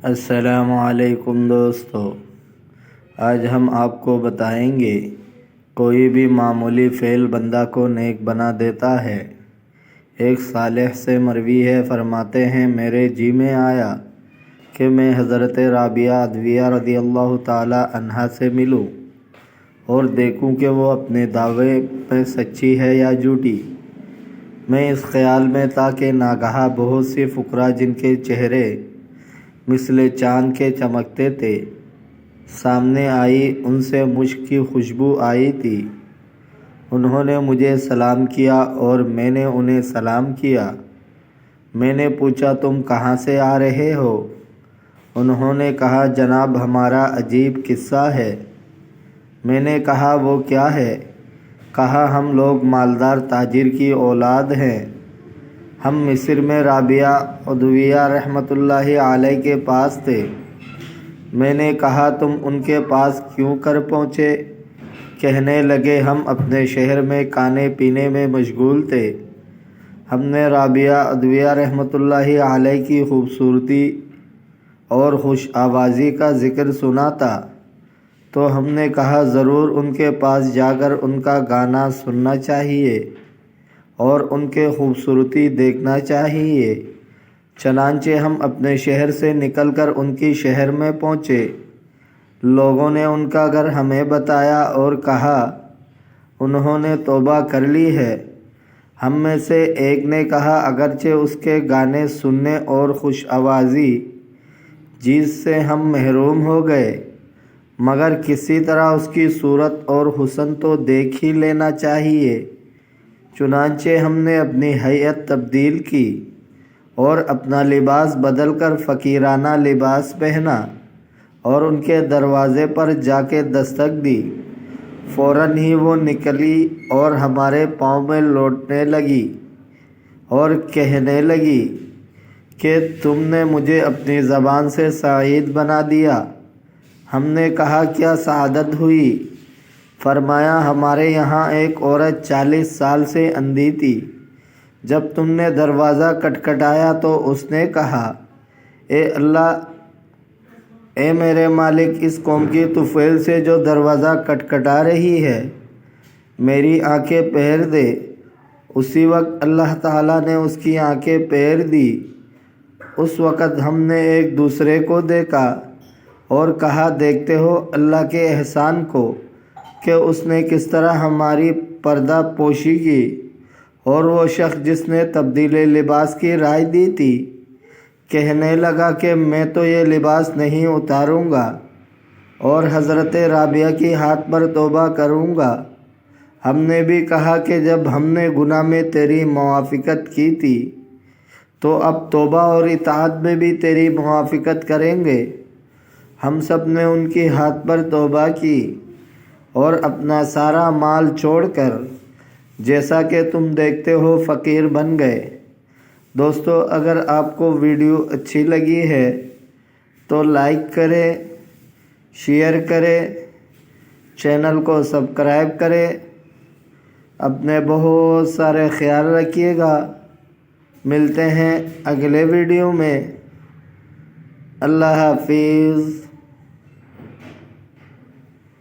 السلام علیکم دوستو، آج ہم آپ کو بتائیں گے کوئی بھی معمولی فعل بندہ کو نیک بنا دیتا ہے۔ ایک صالح سے مروی ہے، فرماتے ہیں میرے جی میں آیا کہ میں حضرت رابعہ عدویہ رضی اللہ تعالی عنہا سے ملوں اور دیکھوں کہ وہ اپنے دعوے میں سچی ہے یا جھوٹی۔ میں اس خیال میں تھا کہ ناگہاں بہت سی فقراء جن کے چہرے مثل چاند کے چمکتے تھے سامنے آئی۔ ان سے مشک کی خوشبو آئی تھی۔ انہوں نے مجھے سلام کیا اور میں نے انہیں سلام کیا۔ میں نے پوچھا تم کہاں سے آ رہے ہو؟ انہوں نے کہا جناب ہمارا عجیب قصہ ہے۔ میں نے کہا وہ کیا ہے؟ کہا ہم لوگ مالدار تاجر کی اولاد ہیں۔ ہم مصر میں رابعہ عدویہ رحمۃ اللہ علیہ کے پاس تھے۔ میں نے کہا تم ان کے پاس کیوں کر پہنچے؟ کہنے لگے ہم اپنے شہر میں کھانے پینے میں مشغول تھے۔ ہم نے رابعہ عدویہ رحمۃ اللہ علیہ کی خوبصورتی اور خوش آوازی کا ذکر سنا تھا، تو ہم نے کہا ضرور ان کے پاس جا کر ان کا گانا سننا چاہیے اور ان کے خوبصورتی دیکھنا چاہیے۔ چنانچہ ہم اپنے شہر سے نکل کر ان کی شہر میں پہنچے۔ لوگوں نے ان کا گھر ہمیں بتایا اور کہا انہوں نے توبہ کر لی ہے۔ ہم میں سے ایک نے کہا اگرچہ اس کے گانے سننے اور خوش آوازی چیز سے ہم محروم ہو گئے، مگر کسی طرح اس کی صورت اور حسن تو دیکھ ہی لینا چاہیے۔ چنانچہ ہم نے اپنی ہیئت تبدیل کی اور اپنا لباس بدل کر فقیرانہ لباس پہنا اور ان کے دروازے پر جا کے دستک دی۔ فوراً ہی وہ نکلی اور ہمارے پاؤں میں لوٹنے لگی اور کہنے لگی کہ تم نے مجھے اپنی زبان سے سعید بنا دیا۔ ہم نے کہا کیا سعادت ہوئی؟ فرمایا ہمارے یہاں ایک عورت 40 سال سے اندھی تھی۔ جب تم نے دروازہ کھٹکھٹایا تو اس نے کہا اے اللہ، اے میرے مالک، اس قوم کی طفیل سے جو دروازہ کھٹکھٹا رہی ہے میری آنکھیں پھیر دے۔ اسی وقت اللہ تعالیٰ نے اس کی آنکھیں پھیر دی۔ اس وقت ہم نے ایک دوسرے کو دیکھا اور کہا دیکھتے ہو اللہ کے احسان کو کہ اس نے کس طرح ہماری پردہ پوشی کی۔ اور وہ شخص جس نے تبدیل لباس کی رائے دی تھی کہنے لگا کہ میں تو یہ لباس نہیں اتاروں گا اور حضرت رابعہ کی ہاتھ پر توبہ کروں گا۔ ہم نے بھی کہا کہ جب ہم نے گناہ میں تیری موافقت کی تھی تو اب توبہ اور اطاعت میں بھی تیری موافقت کریں گے۔ ہم سب نے ان کی ہاتھ پر توبہ کی اور اپنا سارا مال چھوڑ کر جیسا کہ تم دیکھتے ہو فقیر بن گئے۔ دوستو، اگر آپ کو ویڈیو اچھی لگی ہے تو لائک کریں، شیئر کریں، چینل کو سبسکرائب کریں۔ اپنے بہت سارے خیال رکھیے گا۔ ملتے ہیں اگلے ویڈیو میں۔ اللہ حافظ۔